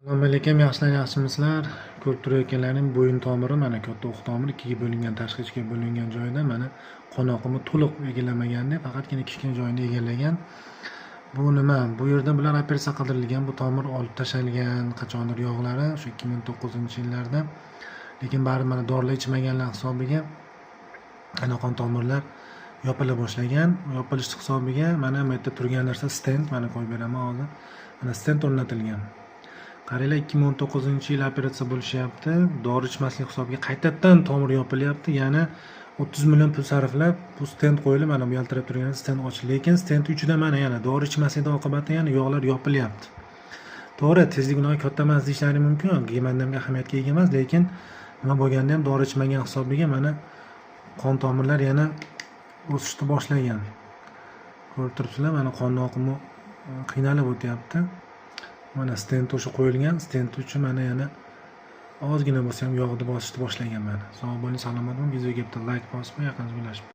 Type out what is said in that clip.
Assalomu alaykum, yaxshimisizlar? Ko'rib turayotganlaring bo'yin tomiri, mana katta o'q tomiri ikkiga bo'lingan, tashqi ichga bo'lingan joyida mana qon oqimi to'liq egallamaganida, faqatgina kichkina joyini egallagan. Bu nima? Bu yerda bular operatsiya qildirilgan, bu tomir olib tashlangan qachondir yog'lari o'sha 2009-yillarda. Lekin baribir mana dorilar ichmaganlar hisobiga ana qon tomirlar yopila boshlagan. Yopilish hisobiga mana bu yerda turgan narsa stent, mana qo'yib beraman hozir. Mana stent o'rnatilgan. Qaranglar, 2019-yil operatsiya bo'lishyapti. Dori ichmaslik hisobiga qaytadan tomir yopilyapti. Yana 30 million pul sarflab bu stent qo'yilib, mana bu yaltirab turgan stent ochildi. Lekin stent uchida mana yana dori ichmaslikdan oqibatda yana yog'lar yopilyapti. To'g'ri, tezlik unaqa katta emas deyishlari mumkin. Gemodinamga ahamiyatga ega emas, lekin nima bo'lganda ham dori ichmagan hisobiga mana qon tomirlar yana o'sishni boshlagan. Ko'rib turibsizlar, mana qon oqimi qiynalib o'tyapti. Mana stent o'sha qo'yilgan, stent uchun mana yana ozgina bo'lsa ham yog'ni bosishni boshlagan mana. Sog' bo'ling, salomat bo'ling. Videoga bitta like bosib, yaqinlashib